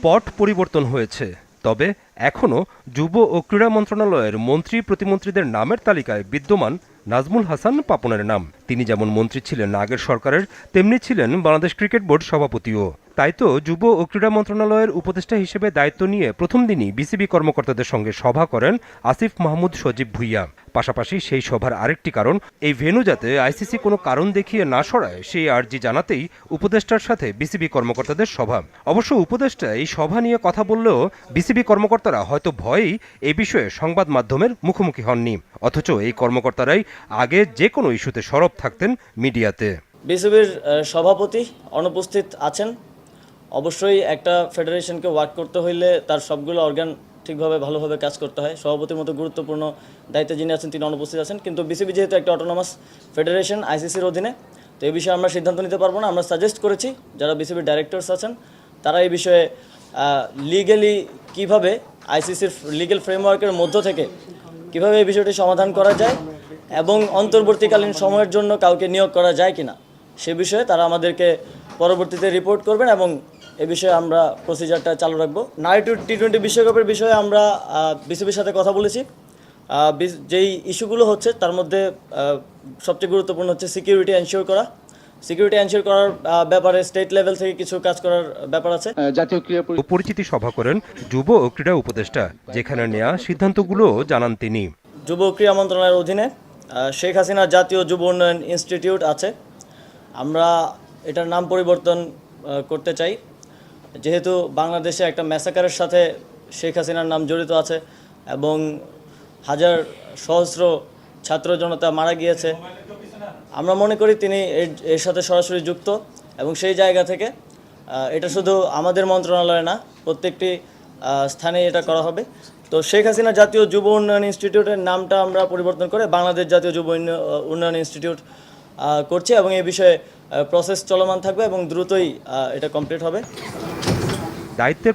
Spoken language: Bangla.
পট পরিবর্তন হয়েছে, তবে এখনও যুব ও ক্রীড়া মন্ত্রণালয়ের মন্ত্রী প্রতিমন্ত্রীদের নামের তালিকায় বিদ্যমান নাজমুল হাসান পাপনের নাম। তিনি যেমন মন্ত্রী ছিলেন আগের সরকারের, তেমনি ছিলেন বাংলাদেশ ক্রিকেট বোর্ড সভাপতিও। তাই তো যুব ও ক্রীড়া মন্ত্রণালয়ের উপদেষ্টা হিসেবে দায়িত্ব নিয়ে প্রথম দিনই বিসিবি কর্মকর্তাদের সঙ্গে সভা করেন আসিফ মাহমুদ সজীব ভুইয়া। পাশাপাশি সেই সভার আরেকটি কারণ, এই ভেন্যু যাতে আইসিসি কোনো কারণ দেখিয়ে না সরায় সেই আর্জি জানাতেই উপদেষ্টার সাথে বিসিবি কর্মকর্তাদের সভা। অবশ্য উপদেষ্টা এই সভা নিয়ে কথা বললেও বিসিবি কর্মকর্তারা হয়তো ভয়েই এই বিষয়ে সংবাদ মাধ্যমের মুখোমুখি হননি। অথচ এই কর্মকর্তারাই আগে যে কোনো ইস্যুতে সরব থাকতেন মিডিয়াতে। বিসিবির সভাপতি অনুপস্থিত আছেন। অবশ্যই একটা ফেডারেশনকে ওয়ার্ক করতে হইলে তার সবগুলো অর্গান ঠিকভাবে ভালোভাবে কাজ করতে হয়। সভাপতির মতো গুরুত্বপূর্ণ দায়িত্বে যিনি আছেন তিনি অনুপস্থিত আছেন। কিন্তু বিসিবি যেহেতু একটা অটোনমাস ফেডারেশন আইসিসির অধীনে, তো এই বিষয়ে আমরা সিদ্ধান্ত নিতে পারবো না। আমরা সাজেস্ট করেছি যারা বিসিবির ডাইরেক্টরস আছেন তারা এই বিষয়ে লিগ্যালি কীভাবে আইসিসির লিগ্যাল ফ্রেমওয়ার্কের মধ্য থেকে কীভাবে এই বিষয়টি সমাধান করা যায় এবং অন্তর্বর্তীকালীন সময়ের জন্য কাউকে নিয়োগ করা যায় কিনা সে বিষয়ে তারা আমাদেরকে পরবর্তীতে রিপোর্ট করবেন এবং এ বিষয়ে আমরা প্রসিজারটা চালু রাখবো। নাইট টি-20 বিশ্বকাপের বিষয়ে আমরা বিসিবির সাথে কথা বলেছি। যেই ইস্যুগুলো হচ্ছে তার মধ্যে সবচেয়ে গুরুত্বপূর্ণ হচ্ছে সিকিউরিটি এনশিওর করা। সিকিউরিটি এনশিওর করার ব্যাপারে স্টেট লেভেল থেকে কিছু কাজ করার ব্যাপার আছে। জাতীয় ক্রীড়া পরিচিতি সভা করেন যুব ও ক্রীড়া উপদেষ্টা, যেখানে নেওয়া সিদ্ধান্তগুলো জানান তিনি। যুব ক্রীড়া মন্ত্রণালয়ের অধীনে শেখ হাসিনা জাতীয় যুব উন্নয়ন ইনস্টিটিউট আছে। আমরা এটার নাম পরিবর্তন করতে চাই, যেহেতু বাংলাদেশে একটা ম্যাসাকারের সাথে শেখ হাসিনার নাম জড়িত আছে এবং হাজার সহস্র ছাত্র জনতা মারা গিয়েছে। আমরা মনে করি তিনি এর সাথে সরাসরি যুক্ত এবং সেই জায়গা থেকে এটা শুধু আমাদের মন্ত্রণালয়ে না, প্রত্যেকটি স্থানে এটা করা হবে। তো শেখ হাসিনা জাতীয় যুব উন্নয়ন ইনস্টিটিউটের নামটা আমরা পরিবর্তন করে বাংলাদেশ জাতীয় যুব উন্নয়ন ইনস্টিটিউট করছি এবং এই বিষয়ে প্রসেস চলমান থাকবে এবং দ্রুতই এটা কমপ্লিট হবে। দায়িত্বের